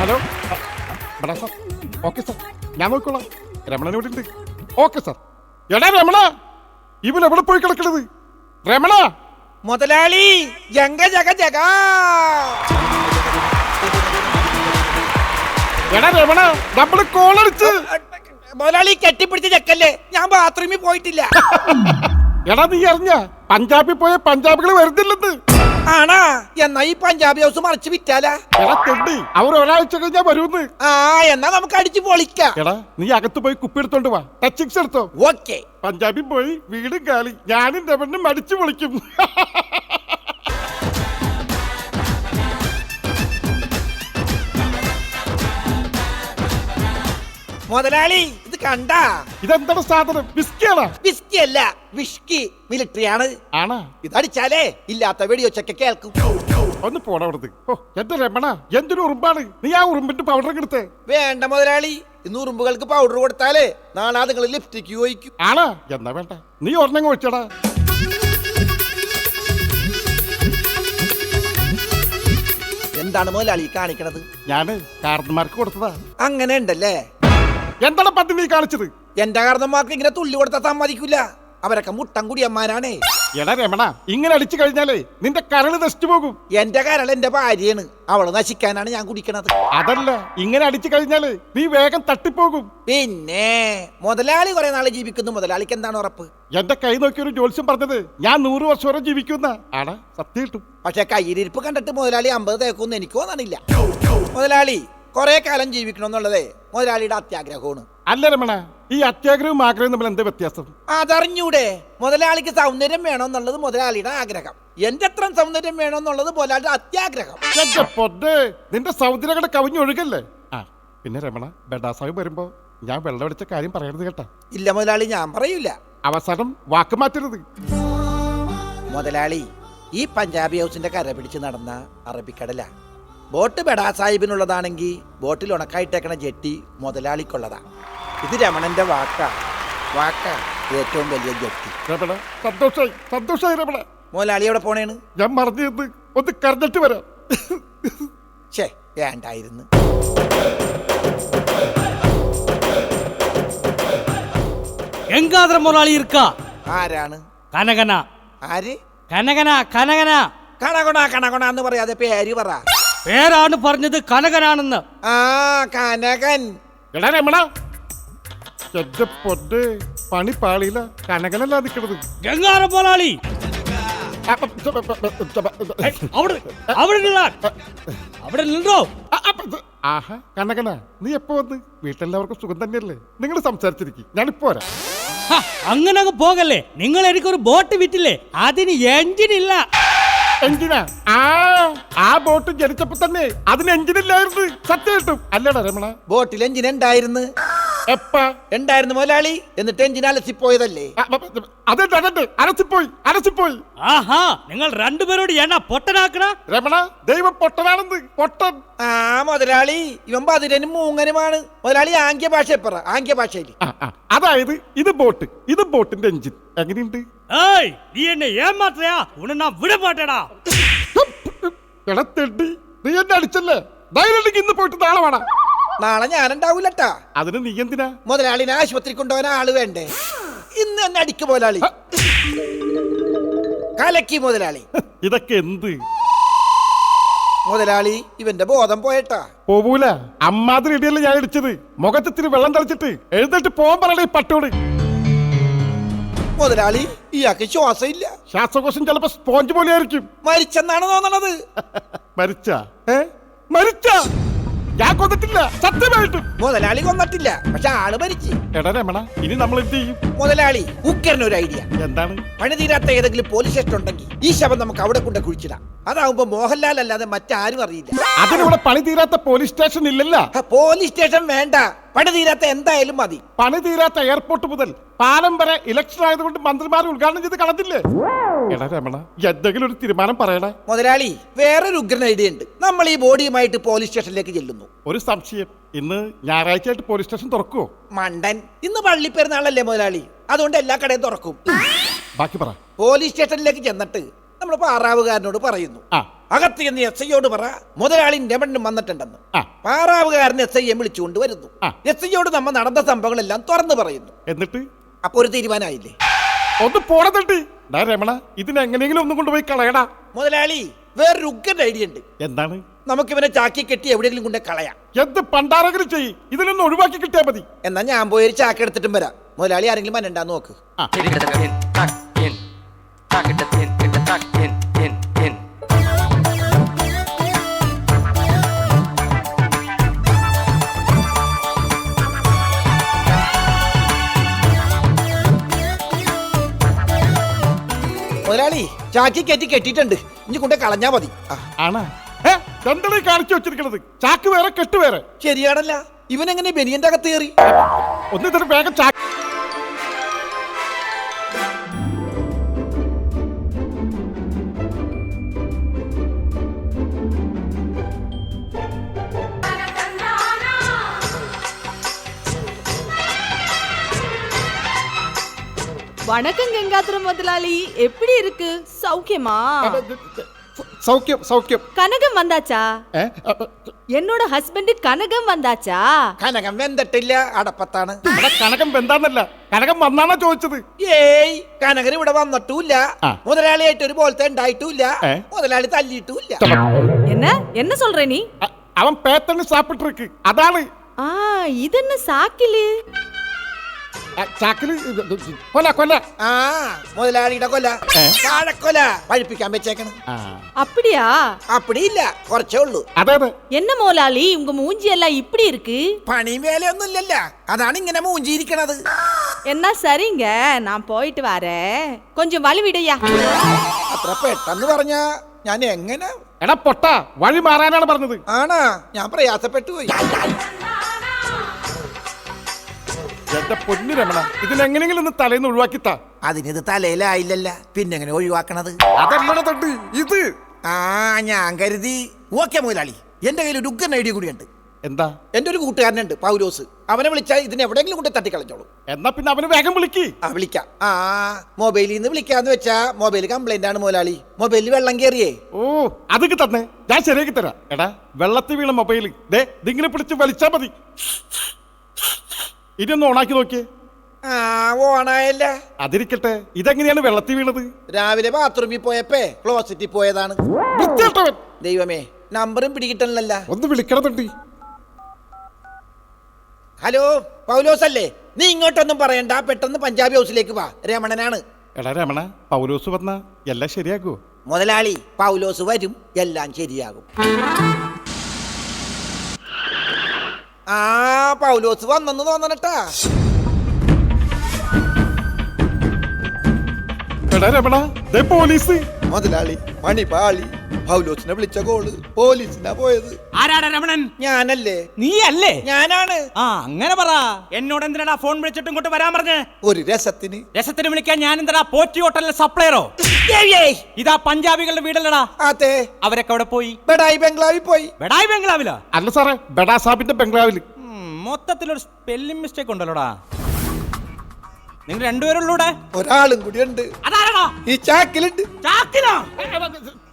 Hello ബടാ sir. Okay sir, ഞാൻ നോക്കിക്കോളാം. രമണൻ ഇവിടെ ഉണ്ട്. Okay sir. എടാ രമണ, ഇവൻ എവിടെ പോയി കിടക്കണത്? രമണ മുതലാളി ജഗ ജഗ ജഗ. എടാ രമണ, നമ്മള് കോളടിച്ച്. മുതലാളി കെട്ടിപ്പിടിച്ച ചെക്കല്ലേ, ഞാൻ ബാത്റൂമിൽ പോയിട്ടില്ല. എടാ നീ അറിഞ്ഞ പഞ്ചാബിൽ പോയ പഞ്ചാബികൾ വരുന്നില്ലെന്ന്? ആണാ? എന്നാ ഈ പഞ്ചാബി ഹൗസ് മറിച്ച് വിറ്റാലാ? എടാ തെണ്ടി, അവർ ഒരാഴ്ച കഴിഞ്ഞാ വരുമെന്ന്. ആ എന്നാ നമുക്ക് അടിച്ചു പൊളിക്കാം. എടാ നീ അകത്ത് പോയി കുപ്പി എടുത്തോണ്ട് വാ, ടച്ചിങ്സ് എടുത്തോ. ഓക്കെ. പഞ്ചാബിൽ പോയി വീടും കാലി ഞാനും രമണനും അടിച്ചു പൊളിക്കും. മുതലാളി ഇത് കണ്ടാ? ഇതെന്താണ് സാധനം? വിസ്കിയാണോ? വിസ്കി അല്ല, വിഷ്കി. മിലിറ്ററി ആണ്. ആണാ? ഇതടിച്ചാലേ ഇല്ലാത്ത വെടിയൊച്ചൊക്കെ കേൾക്കും. ഒന്ന് പോടാ അവിടുന്ന്. ഓ എന്റെ രമണ, എന്തൊരു ഉറുമ്പാണ്. നീ ആ ഉറുമ്പിന്റെ പൗഡർ എടുത്തേ. വേണ്ട മുതലാളി, ഇന്ന് ഉറുമ്പുകൾക്ക് പൗഡർ കൊടുത്താലേ നാളെ അതുങ്ങൾ ലിഫ്റ്റിക്ക് ചോദിക്കും. ആണാ? എന്നാ വേണ്ട, നീ ഒരെണ്ണം വെച്ചടാ. എന്താണ് മുതലാളി കാണിക്കണത്? ഞാന് കാർന്നമാർക്ക് കൊടുത്തതാ. അങ്ങനെ ഉണ്ടല്ലേ? എന്താണ് പത്തി നീ കാണിച്ചത്? എന്റെ കാരണന്മാർക്ക് ഇങ്ങനെ തുള്ളി കൊടുത്താൽ സമ്മതിക്കില്ല. അവരൊക്കെ മുട്ടം കുടിയന്മാരാണേ. എടാ രമണ, ഇങ്ങനെ അടിച്ചു കഴിഞ്ഞാലേ നിന്റെ കരള് നശിച്ചു പോകും. എന്റെ കരൾ എന്റെ ഭാര്യയാണ്, അവള് നശിക്കാനാണ് ഞാൻ കുടിക്കണത്. അതല്ല, ഇങ്ങനെ അടിച്ചു കഴിഞ്ഞാല് നീ വേഗം തട്ടിപ്പോകും. പിന്നെ മുതലാളി കുറെ നാള് ജീവിക്കുന്നു. മുതലാളിക്ക് എന്താണ് ഉറപ്പ്? എന്റെ കൈ നോക്കി ഒരു ജോത്സ്യം പറഞ്ഞത് ഞാൻ 100 വർഷം വരെ ജീവിക്കുന്ന ആടാ. സത്യം കിട്ടും. പക്ഷെ കയ്യിലിരിപ്പ് കണ്ടിട്ട് മുതലാളി 50 തേക്കൊന്നും എനിക്ക് തോന്നണില്ല. മുതലാളി കുറെ കാലം ജീവിക്കണമെന്നുള്ളതേ മുതലാളിയുടെ അത്യാഗ്രഹമാണ്. അല്ല രമണ, ഈ അത്യാഗ്രഹവും ആഗ്രഹവും തമ്മിൽ എന്താ വ്യത്യാസം? അതറിഞ്ഞൂടെ? മുതലാളിക്ക് സൗന്ദര്യം വേണമെന്നുള്ളത് മുതലാളിയുടെ ആഗ്രഹം, എന്റെ അത്ര സൗന്ദര്യം വേണമെന്നുള്ളത് മുതലാളിയുടെ അത്യാഗ്രഹം. എന്റെ പൊന്ന്, നിന്റെ സൗന്ദര്യങ്ങളുടെ കവിഞ്ഞൊഴുകല്ലേ. ആ പിന്നെ രമണ, ബെഡാസാഹിബ് വരുമ്പോ ഞാൻ വെള്ളമടിച്ച കാര്യം പറയരുത് കേട്ടാ. ഇല്ല മുതലാളി, ഞാൻ പറയൂല. അവസാനം വാക്ക് മാറ്റരുത്. മുതലാളി, ഈ പഞ്ചാബി ഹൗസിന്റെ കര പിടിച്ച് നടന്ന അറബിക്കടല. ബോട്ട് ബെഡാ സാഹിബിനുള്ളതാണെങ്കിൽ ബോട്ടിൽ ഉണക്കായിട്ടേക്കണ ജെട്ടി മുതലാളിക്കുള്ളതാ. ഇത് രമണന്റെ വാക്കാ. ഏറ്റവും വലിയ ജെട്ടി. രമണ, സന്തോഷായി സന്തോഷായി രമണ. മുതലാളി എവിടെ പോണേണ്? ഞാൻ മറന്നു നിന്ന് ഒന്ന് കരഞ്ഞിട്ട് വരാം. ഛേ, വേണ്ടായിരുന്നു. எங்காதர முதலாளி இருக்கா? ആരാണ്? കനകന. ആര്? കനകന കനകന. കണകൊണ എന്ന് പറയാതെ പേര് പറ. പേരാണ് പറഞ്ഞത്, കനകനാണെന്ന്. ആ കനകൻ. എടാ രമണ, എന്റെ പൊന്ന്, പണി പാളിയില്ല. കനകനല്ല നിൽക്കണത്. ഗംഗാര മുതലാളി അവിടെ അവിടെ നില്ലാൻ. അവിടെ നിന്നോ? ആഹാ കനകന, നീ എപ്പോ വന്ന്? വീട്ടിലെല്ലാവർക്കും സുഖം തന്നെയല്ലേ? നിങ്ങൾ സംസാരിച്ചിരിക്കും, ഞാനിപ്പോ വരാം. അങ്ങനെ അങ്ങ് പോകല്ലേ. നിങ്ങൾ എനിക്കൊരു ബോട്ട് വിറ്റില്ലേ, അതിന് എഞ്ചിനില്ല. എഞ്ചിനാ? ആ ബോട്ട് ജനിച്ചപ്പോ തന്നെ അതിന് എഞ്ചിനില്ലായിരുന്നു. സത്യം കിട്ടും അല്ലടാ രമണ? ബോട്ടിൽ എഞ്ചിൻ ഉണ്ടായിരുന്നു. എപ്പാ ഉണ്ടായിരുന്നു മുതലാളി. എന്നിട്ട് എഞ്ചിൻ അലസിപ്പോയതല്ലേ? അതെ അരച്ചിപ്പോയി. ആഹാ, നിങ്ങൾ രണ്ടുപേരോട് എന്നാ പൊട്ടനാക്കണ? രമണ, ദൈവം പൊട്ടനാണെന്ന്. പൊട്ടൻ. ആ മുതലാളി, ഇവൻ ബദിരനും മൂങ്ങനുമാണ്. മുതലാളി ആംഗ്യ ഭാഷ പറ. ആംഗ്യ ഭാഷയിൽ. അതായത് ഇത് ബോട്ടിന്റെ എഞ്ചിൻ. എങ്ങനെയുണ്ട്? ഏയ്, നീ എന്നെ ഏമാത്രയാ? ഉടനെ ഞാൻ വിട മാട്ടേടാ. എടാ തെണ്ടി, നീ എന്നെ അടിച്ചല്ലേ? ധൈര്യം ഇന്ന് പോയിട്ട് നാളെ വേണം. നാളെ ഞാനുണ്ടാവൂലട്ടാ. അതിന് നീ എന്തിനാ? മുതലാളിനെ ആശുപത്രി കൊണ്ടുപോകാൻ ആള് വേണ്ടേ? ഇന്ന് തന്നെ അടിക്ക് മുതലാളി. കലക്കി മുതലാളി. ഇതൊക്കെ എന്ത് മുതലാളി, ഇവന്റെ ബോധം പോയട്ടാ. പോവൂല. അമ്മാതിരി ഇടിയല്ലേ ഞാൻ ഇടിച്ചത്. മുഖത്തിരി വെള്ളം തളിച്ചിട്ട് എഴുന്നേറ്റ് പോകാൻ പറയണേ പട്ടോട്. മുതലാളി, ഇയാൾക്ക് ശ്വാസം ഇല്ല. ശ്വാസകോശം ചിലപ്പോ സ്പോഞ്ച് പോലെ ആയിരിക്കും. മരിച്ചെന്നാണ് തോന്നണത്. മരിച്ച ഞാൻ കൊന്നിട്ടില്ല, സത്യമായിട്ടും. മുതലാളി കൊന്നിട്ടില്ല, പക്ഷെ ആള് മരിച്ചു. എടാ രമണ, ഇനി നമ്മൾ എന്ത് ചെയ്യും? മുതലാളി, ഉക്കറിനൊരു ഐഡിയ. എന്താണ്? പണി തീരാത്ത ഏതെങ്കിലും പോലീസ് സ്റ്റേഷൻ ഉണ്ടെങ്കിൽ ഈ ശവം നമുക്ക് അവിടെ കൊണ്ട് കുഴിച്ചിടാം. അതാവുമ്പോ മോഹൻലാൽ അല്ലാതെ മറ്റാരും അറിയില്ല. അതിനിവിടെ പണി തീരാത്ത പോലീസ് സ്റ്റേഷൻ ഇല്ലല്ല. പോലീസ് സ്റ്റേഷൻ വേണ്ട, പണി തീരാത്ത എന്തായാലും മതി. പണി തീരാത്ത എയർപോർട്ട് മുതൽ പാലം വരെ ഇലക്ഷൻ ആയതുകൊണ്ട് മന്ത്രിമാർ ഉദ്ഘാടനം ചെയ്ത് കളഞ്ഞില്ലേ? എടാ രമണ, എന്തെങ്കിലും ഒരു തീരുമാനം പറയണേ. മുതലാളി, വേറൊരു ഉഗ്രൻ ഐഡിയ ഉണ്ട്. നമ്മൾ ഈ ബോഡിയുമായിട്ട് പോലീസ് സ്റ്റേഷനിലേക്ക് ചെല്ലുന്നു. ഒരു സംശയം, ഇന്ന് ഞായറാഴ്ച ആയിട്ട് പോലീസ് സ്റ്റേഷൻ തുറക്കുവോ? മണ്ടൻ, ഇന്ന് പള്ളിപ്പെരുന്നാളല്ലേ മുതലാളി, അതുകൊണ്ട് എല്ലാ കടയും തുറക്കും. ബാക്കി പറ. പോലീസ് സ്റ്റേഷനിലേക്ക് ചെന്നിട്ട് നമ്മൾ പാറാവുകാരനോട് പറയുന്നു, ആ. അകത്ത് എന്ന് എസ് ഐയോട് പറ മുതലാളി രമണനും വന്നിട്ടുണ്ടെന്ന്. ആ. പാറാവുകാരൻ എസ് ഐയെ വിളിച്ചുകൊണ്ട് വരുന്നു. ആ. എസ് ഐയോട് നമ്മൾ നടന്ന സംഭവങ്ങളെല്ലാം തുറന്നു പറയുന്നു. എന്നിട്ട് അപ്പൊ ഒരു തീരുമാനമായില്ലേ? ഒന്ന് പോണതട്ടി രമണ, ഇതിനെങ്ങനെയെങ്കിലും ഒന്നും കൊണ്ടുപോയി കളയടാ. മുതലാളി, വേറൊരു ഉഗ്രൻ ഐഡിയ ഉണ്ട്. എന്താണ്? നമുക്കിവനെ ചാക്കി കെട്ടി എവിടെയെങ്കിലും കൊണ്ടേ കളയാം. എന്ത് പണ്ടാരെങ്കിലും ചെയ്യ്, ഇതിലൊന്നും ഒഴിവാക്കി കിട്ടിയാ മതി. എന്നാ ഞാൻ പോയി ഒരു ചാക്ക് എടുത്തിട്ടും വരാം. മുതലാളി ആരെങ്കിലും മനുണ്ടാന്ന് നോക്ക്. ആ. മുതലാളി ചാക്കി കെട്ടി കെട്ടിയിട്ടുണ്ട്, ഇനി കൊണ്ടേ കളഞ്ഞാ മതി. ആണാ? എന്താണ് കാണിച്ചു വെച്ചിരിക്കണത്? ചാക്ക് വേറെ കെട്ട് വേറെ. ശരിയാണല്ല, ഇവനെങ്ങനെ ബനിയന്റെ അകത്ത് കയറി? ഒന്ന് ഇതിന് വേഗം ചാക്ക്. வணக்கம் கங்காதுரம் முதலாளி, எப்படி இருக்கு? சௌக்கியமா? സൗഖ്യം സൗഖ്യം. கனகம் வந்தாச்சா? ഏ? என்னோட ஹஸ்பண்ட் கனகம் வந்தாச்சா? കനകം വെന്തിട്ടില്ല, അടപ്പത്താണ്. ഇവിടെ കനകം വെന്താന്നല്ല, കനകം വന്നാണോ ചോദിച്ചത്? ഏയ്, കനകൻ ഇവിടെ വന്നിട്ടുമില്ല, ആ. മുതലാളിയായിട്ട് ഒരു പോലത്തെ ഉണ്ടായിട്ടുമില്ല, ഏ? മുതലാളി തല്ലിയിട്ടുമില്ല. என்ன என்ன சொல்ற நீ? അവൻ പേത്തണ് സാപ്പിട്ടിருக்கு, അതാണ്. ஆ, இது என்ன சாக்கிலு? ചാക്കില് കൊല കൊല. ആ, മുതലാളിയുടെ കൊല, ഏ? വാഴക്കൊല പഴിപ്പിക്കാൻ വെച്ചേക്കണം. அப்படியா? അപ്പടിയില്ല, കുറച്ചേ ഉള്ളൂ. അതെ അതെ. என்ன முதலாளி, உங்க மூஞ்சி எல்லாம் இப்படி இருக்கு? പണിയും വേലയൊന്നും ഇല്ലല്ല, അതാണ് ഇങ്ങനെ മൂഞ്ചിയിരിക്കണത്. என்ன சரிங்க, நான் போயிட்டு வரேன், கொஞ்சம் வழி விடையா. അത്ര പെട്ടെന്ന് പറഞ്ഞ ഞാൻ എങ്ങനെ? എടാ പൊട്ട, വഴി മാറാനാണ് പറഞ്ഞത്. ആണാ, ഞാൻ പ്രയാസപ്പെട്ടു പോയി. എന്റെ പൊന്നു രമണ, ഇതിനെങ്ങനെങ്കിലും ഒന്ന് തലേന്ന് ഒഴിവാക്കിത്താ. അതിനിത് തലയിലായില്ലല്ല, പിന്നെങ്ങനെ ഒഴിവാക്കണത്? അതല്ലട തൊട്ട് ഇത്. ആ, ഞാൻ കരുതി. ഓക്കെ മുതലാളി, എന്റെ കയ്യിൽ ഒരു ഉഗ്രൻ ഐഡിയ കൂടിയുണ്ട്. എന്താ? എന്റെ ഒരു കൂട്ടുകാരനുണ്ട്, പൗലോസ്. അവനെ വിളിച്ചാൽ ഇതിന് എവിടെയെങ്കിലും കൊണ്ട് തട്ടിക്കളഞ്ഞോളൂ. എന്നാ പിന്നെ അവന് വേഗം വിളിക്ക്. ആ, വിളിക്കാം. ആ, മൊബൈലിൽ നിന്ന് വിളിക്കാന്ന് വെച്ചാ മൊബൈൽ കംപ്ലൈന്റ് ആണ് മുതലാളി. മൊബൈലിൽ വെള്ളം കയറിയേ. ഓ, അതൊക്കെ തന്നെ, ഞാൻ ശരിയാക്കി തരാം. എടാ, വെള്ളത്തിൽ വീണ മൊബൈൽ ദേ ഇതിങ്ങനെ പിടിച്ച് വലിച്ചാ മതി. ഇതൊന്ന് ഓണാക്കി നോക്കിയേ. ആ, ഓണായല്ല. അതിരിക്കട്ടെ, ഇതെങ്ങനെയാണ് വെള്ളത്തിൽ വീണത്? രാവിലെ ബാത്റൂമിൽ പോയപ്പോ ക്ലോസറ്റിൽ പോയതാണ്. വൃത്തികെട്ടവൻ. ദൈവമേ, നമ്പറും പിടികിട്ടണല്ല. ഒന്ന് വിളിക്കണതുണ്ട്. ഹലോ, പൗലോസ് അല്ലേ? നീ ഇങ്ങോട്ടൊന്നും പറയണ്ട, പെട്ടെന്ന് പഞ്ചാബി ഹൗസിലേക്ക് വാ, രമണനാണ്. എടാ രമണ, പൗലോസ് വന്നാ എല്ലാം ശരിയാക്കുവോ? മുതലാളി, പൗലോസ് വരും, എല്ലാം ശരിയാകും. ആ, പൗലോസ് വന്നെന്ന് തോന്നണട്ടാ. എടാ രമണ, ദേ പോലീസ്. മുതലാളി, മണി പാളി. പൗലോസിനെ വിളിച്ച കോള് പോലീസിനാ പോയത്. ആരാടാ രമണൻ? ഞാനല്ലേ? നീ അല്ലേ? ഞാനാണ്. ആ, അങ്ങനെ പറ. എന്നോട് എന്തിനാ ഫോൺ വിളിച്ചിട്ട് ഇങ്ങോട്ട് വരാൻ പറഞ്ഞ്? ഒരു രസത്തിന്. രസത്തിന് വിളിക്കാൻ ഞാൻ എന്താ പോറ്റി ഹോട്ടലിലെ സപ്ലയറോ? ഇതാ പഞ്ചാബികളുടെ വീടല്ലടാ. അതെ. അവരൊക്കെ അവിടെ പോയി. ബഡായി ബംഗ്ലാവിൽ പോയി. ബഡായി ബംഗ്ലാവിലോ? അല്ല സാറേ, ബഡാ സാബിന്റെ ബംഗ്ലാവില്. മൊത്തത്തിലൊരു സ്പെല്ലിംഗ് മിസ്റ്റേക്ക് ഉണ്ടല്ലോടാ. നിങ്ങൾ രണ്ടുപേരുള്ളൂടെ? ഒരാളും കൂടി ഉണ്ട്. അതാരാടാ? ഈ ചാക്കിലുണ്ട്. ചാക്കിലോ?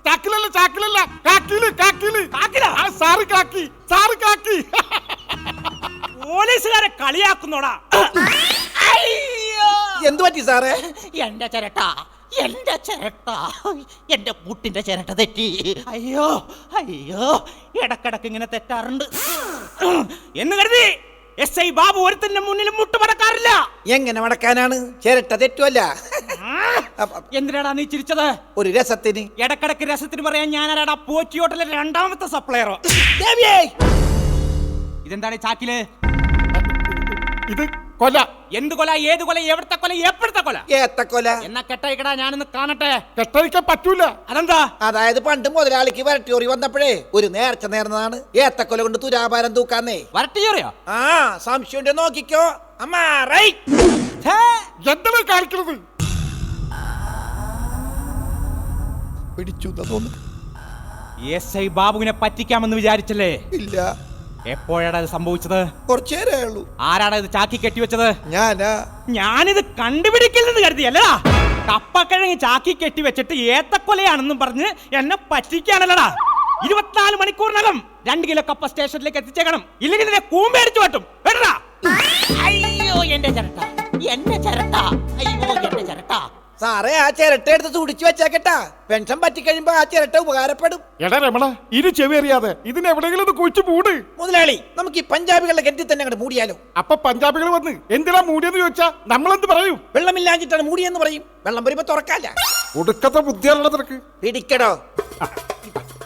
ചാക്കിലല്ല, ചാക്കിലല്ല, കാക്കില്, കാക്കില്. കാക്കിലാ? ആ, സാറ് കാക്കി, സാറ് കാക്കി. പോലീസുകാരെ കളിയാക്കുന്നോടാ. എന്തു പറ്റി സാറേ? എന്റെ ചിരട്ട, എന്റെ ചിരട്ട, എന്റെ മുട്ടിന്റെ ചിരട്ട തെറ്റി. അയ്യോ അയ്യോ, ഇടക്കിടക്ക് ഇങ്ങനെ തെറ്റാറുണ്ട് എന്ന് കരുതി എസ് ഐ ബാബു ഒരുത്തന്റെ മുന്നിൽ മുട്ടുമടക്കാറില്ല. എങ്ങനെ മടക്കാനാണ്? ചിരട്ട തെറ്റുമല്ല. എന്തിനാടാ നീ ചിരിച്ചത്? ഒരു രസത്തിന്. ഇടക്കിടക്ക് രസത്തിന് പറയാൻ ഞാനാടാ പോറ്റി ഹോട്ടലിലെ രണ്ടാമത്തെ സപ്ലയറോ. ഇതെന്താണ് ചാക്കില്? ഇത് കൊല. എന്ത് കൊല? ഏത് കൊല? എവിടത്തെ കൊല? എപ്പോഴത്തെ കൊല? ഏത്തക്കൊല. എന്നാ കെട്ടയക്കടാ, ഞാനൊന്ന് കാണട്ടെ. കെട്ടഴിക്കാൻ പറ്റൂല. അതെന്താ? അതായത് പണ്ട് മുതലാളിക്ക് വരട്ടിയോറി വന്നപ്പോഴേ ഒരു നേർച്ച നേർന്നതാണ്. ഏത്തക്കൊല കൊണ്ട് തുലാഭാരം തൂക്കാന്നേ. വരട്ടിയോറിയോ? ആ, സംശയം നോക്കിക്കോ. അമ്മാ റൈറ്റ്. എന്താണ് കാണിക്കുന്നത്? പിടിച്ചു തോന്നുന്നു. എസ് ഐ ബാബുവിനെ പറ്റിക്കാമെന്ന് വിചാരിച്ചല്ലേ? ഇല്ല. എപ്പോഴാണ് ഇത് സംഭവിച്ചത്? കുറച്ചേരേ ഉള്ളൂ. ആരാണ് ഇത് ചാക്കി കെട്ടിവെച്ചത്? ഞാനാ. ഞാനിത് കണ്ടുപിടിക്കില്ലെന്ന് കരുതിയല്ലടാ. കപ്പക്കിഴങ്ങ് ചാക്കി കെട്ടി വെച്ചിട്ട് ഏത്തക്കൊലയാണെന്നും പറഞ്ഞ് എന്നെ പറ്റിക്കാണല്ലടാ. 24 മണിക്കൂറിനകം 2 കിലോ കപ്പ സ്റ്റേഷനിലേക്ക് എത്തിച്ചേക്കണം, ഇല്ലെങ്കിൽ നിന്നെ കൂമ്പേടിച്ചു പറ്റും. കേട്ടടാ? അയ്യോ എന്റെ ചിരട്ട, എന്റെ ചിരട്ട, അയ്യോ എന്റെ ചിരട്ട. സാറേ ആ ചിരട്ട എടുത്ത് തുടിച്ചു വെച്ചേക്കട്ടാ, പെൻഷൻ പറ്റിക്കഴിയുമ്പോ ആ ചിരട്ട ഉപകാരപ്പെടും. എടാ രമണ, ഇനി ചെവി അറിയാതെ ഇതിനെവിടെയെങ്കിലും ഒന്ന് കുഴിച്ചു മൂട്. മുതലാളി, നമുക്ക് ഈ പഞ്ചാബികളുടെ കെട്ടി തന്നെ അങ്ങോട്ട് മൂടിയാലോ? അപ്പൊ പഞ്ചാബികൾ വന്ന് എന്തിനാ മൂടിയെന്ന് ചോദിച്ചാ നമ്മളെന്ത് പറയും? വെള്ളമില്ലാഞ്ഞിട്ടാണ് മൂടിയെന്ന് പറയും. വെള്ളം വരുമ്പോ തുറക്കാല്ല. ഒടുക്കത്തെ ബുദ്ധിയാണുള്ള തിരക്ക്. പിടിക്കടോ.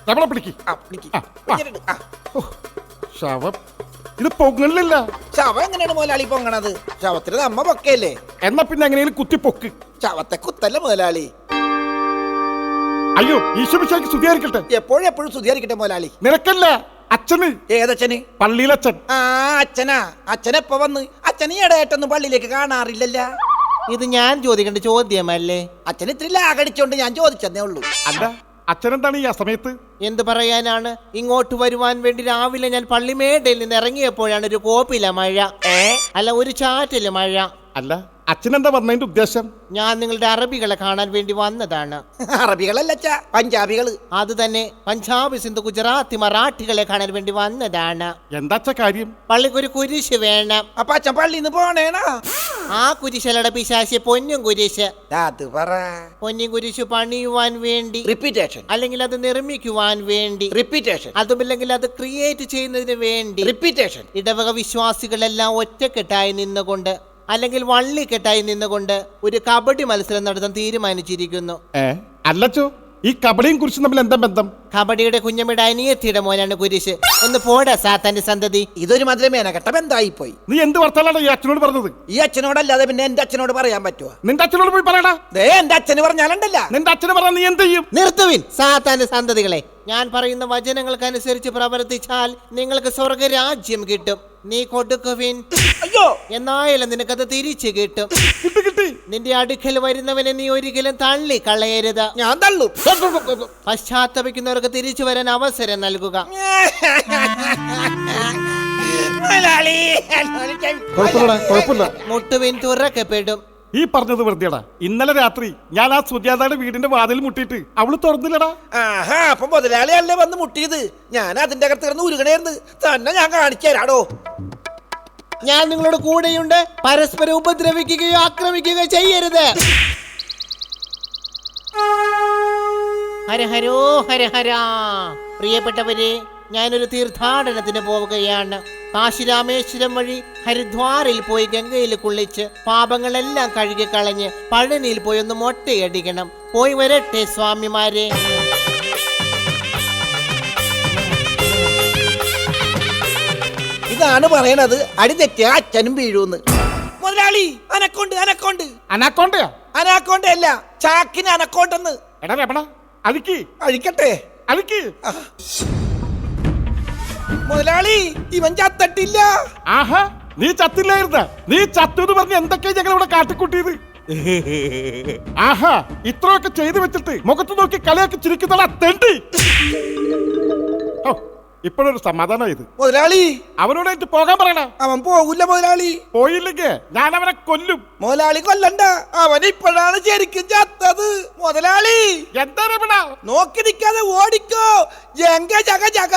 രമണ പിടിക്ക്. പിടിക്ക്. ആ, ആ. പിടിച്ചിട്ട്. ആ. ഓ, ശവം ഇത് പൊങ്ങലില്ല. ശവം എങ്ങനെയാണ് മുതലാളി പൊങ്ങണത്? ശവത്തിന് നമ്മ പൊക്കയല്ലേ? എന്നാ പിന്നെ എങ്ങനെയും കുത്തി പൊക്ക്. ശവത്തെ കുത്തല്ല മുതലാളി. അയ്യോ ഈശ്വരശാക്ക് സ്തുതിയായിരിക്കട്ടെ. എപ്പോഴും സ്തുതിയായിരിക്കട്ടെ മുതലാളി. നിനക്കല്ല, അച്ഛന്. ഏതച്ഛന്? പള്ളിയിലച്ഛൻ. ആ അച്ഛനാ. അച്ഛനെപ്പ വന്ന്? അച്ഛന് ഇടയായിട്ടൊന്നും പള്ളിയിലേക്ക് കാണാറില്ലല്ല. ഇത് ഞാൻ ചോദിക്കേണ്ട ചോദ്യമല്ലേ? അച്ഛന് ഇത്തിരി ലാഗടിച്ചോണ്ട് ഞാൻ ചോദിച്ചെന്നേ ഉള്ളൂ. അല്ല, അച്ഛനെന്താണ് ഈ അസമയത്ത്? എന്ത് പറയാനാണ്, ഇങ്ങോട്ട് വരുവാൻ വേണ്ടി രാവിലെ ഞാൻ പള്ളിമേടയിൽ നിന്ന് ഇറങ്ങിയപ്പോഴാണ് ഒരു കോപ്പില മഴ. അല്ല, ഒരു ചാറ്റല് മഴ. അല്ല, അച്ഛനെന്താ വന്നതിന്റെ ഉദ്ദേശം? ഞാൻ നിങ്ങളുടെ അറബികളെ കാണാൻ വേണ്ടി വന്നതാണ്. അറബികളല്ല പഞ്ചാബികള്. അത് തന്നെ, പഞ്ചാബി, സിന്ധു, ഗുജറാത്തി, മറാഠികളെ കാണാൻ വേണ്ടി വന്നതാണ്. എന്താച്ച കാര്യം? പള്ളിക്കൊരു കുരിശ് വേണം. അപ്പൊ അച്ഛൻ പള്ളിന്ന് പോണേനാ? ആ കുരിശലയുടെ പിശാശി പൊന്നും കുരിശ്. അത് പറ. പൊന്നും കുരിശ് പണിയുവാൻ വേണ്ടി, റിപ്പീറ്റേഷൻ. അല്ലെങ്കിൽ അത് നിർമ്മിക്കുവാൻ വേണ്ടി, റിപ്പീറ്റേഷൻ. അതുമില്ലെങ്കിൽ അത് ക്രിയേറ്റ് ചെയ്യുന്നതിന് വേണ്ടി റിപ്പീറ്റേഷൻ. ഇടവക വിശ്വാസികളെല്ലാം ഒറ്റക്കെട്ടായി നിന്നുകൊണ്ട്, അല്ലെങ്കിൽ വള്ളിക്കെട്ടായി നിന്നുകൊണ്ട് ഒരു കബഡി മത്സരം നടത്താൻ തീരുമാനിച്ചിരിക്കുന്നു. അല്ലച്ചോ, ഈ കബഡിയും കുരിശും തമ്മിൽ എന്താ ബന്ധം? കബഡിയുടെ കുഞ്ഞമ്മയുടെ അനിയത്തിയുടെ മോനാണ് കുരിശ്. ഒന്ന് പോടാ സാത്താന്റെ സന്തതി. ഇതൊരു മധുര മേനകെട്ട ബന്ധായി പോയി. നീ എന്ത് വർത്താനാണ് ഈ അച്ഛനോട് പറഞ്ഞത്? ഈ അച്ഛനോടല്ലാതെ പിന്നെ എന്റെ അച്ഛനോട് പറയാൻ പറ്റുമോ? നിന്റെ അച്ഛനോട് പോയി പറയടാ. ദേ എന്റെ അച്ഛന് പറഞ്ഞാലുണ്ടല്ല. നിന്റെ അച്ഛന് പറഞ്ഞാൽ നീ എന്ത് ചെയ്യും? നിർത്തുവിൻ സാത്താന്റെ സന്തതികളെ. ഞാൻ പറയുന്ന വചനങ്ങൾക്കനുസരിച്ച് പ്രവർത്തിച്ചാൽ നിങ്ങൾക്ക് സ്വർഗരാജ്യം കിട്ടും. നീ കൊടുക്കുവിൻ, അയ്യോ എന്നായാലും നിനക്കത് തിരിച്ചു കിട്ടും. കിട്ടി. നിന്റെ അടുക്കൽ വരുന്നവനെ നീ ഒരിക്കലും തള്ളിക്കളയരുത്. ഞാൻ തള്ളും. പശ്ചാത്തപിക്കുന്നവർക്ക് തിരിച്ചു വരാൻ അവസരം നൽകുക. മുതലാളി, കുഴപ്പമില്ല. മുട്ടുവിൻ തുറക്കപ്പെടും. ഈ പറഞ്ഞത് വെറുതെടാ. ഇന്നലെ രാത്രി ഞാൻ ആ സുജാതയുടെ വീടിന്റെ വാതിൽ മുട്ടിയിട്ട് അവള് തുറന്നില്ലടാ. ആഹാ, അപ്പൊ മുതലാളിയല്ലേ വന്ന് മുട്ടിയത്? ഞാൻ അതിന്റെ അകത്ത് കിടന്ന് ഉരുകണേർന്ന് തന്നെ ഞാൻ കാണിച്ചു തരാടോ. ഞാൻ നിങ്ങളോട് കൂടെയുണ്ട്. പരസ്പരം ഉപദ്രവിക്കുകയോ ആക്രമിക്കുകയോ ചെയ്യരുത്. ഹരഹരോ ഹരഹരാ. പ്രിയപ്പെട്ടവരെ, ഞാനൊരു തീർത്ഥാടനത്തിന് പോവുകയാണ്. കാശി രാമേശ്വരം വഴി ഹരിദ്വാറിൽ പോയി ഗംഗയിൽ കുളിച്ച് പാപങ്ങളെല്ലാം കഴുകിക്കളഞ്ഞ് പഴനിയിൽ പോയി ഒന്ന് മൊട്ടയടിക്കണം. പോയി വരട്ടെ സ്വാമിമാരെ. ഇതാണ് പറയണത്, അടി തെറ്റിയ അച്ഛനും വീഴൂന്ന്. മുതലാളി, അനക്കോണ്ട് അനക്കോണ്ട്. അനാക്കോണ്ടയാ? അനാക്കോണ്ട അല്ല, ചാക്കിന് അനക്കോണ്ടെന്ന്. എടാ രമണ, അലിക്ക് അഴിക്കട്ടെ. അലിക്ക്. മുതലാളി, ഇവൻ ചത്തട്ടില്ല. ആഹാ, നീ ചത്തില്ലായിരുന്ന? നീ ചത്തു എന്ന് പറഞ്ഞ് എന്തൊക്കെയാ ഞങ്ങൾ ഇവിടെ കാട്ടിക്കൂട്ടിയത്? ആഹാ, ഇത്രയൊക്കെ ചെയ്തു വെച്ചിട്ട് മുഖത്ത് നോക്കി കളിയാക്കി ചിരിക്കുന്നതാ തെണ്ടി. ഇപ്പോഴൊരു സമാധാനമായത്. മുതലാളി, അവനോടായിട്ട് പോകാൻ പറയണ. അവൻ പോകൂല മുതലാളി. പോയില്ലെങ്കിൽ ഞാൻ അവനെ കൊല്ലും. മുതലാളി കൊല്ലണ്ട, അവൻ ഇപ്പോഴാണ് ശരിക്കും ചത്തത്. മുതലാളി, എന്താ രമണ? നോക്കി നിൽക്കാതെ ഓടിക്കോ. ജഗ ജഗ ജഗ.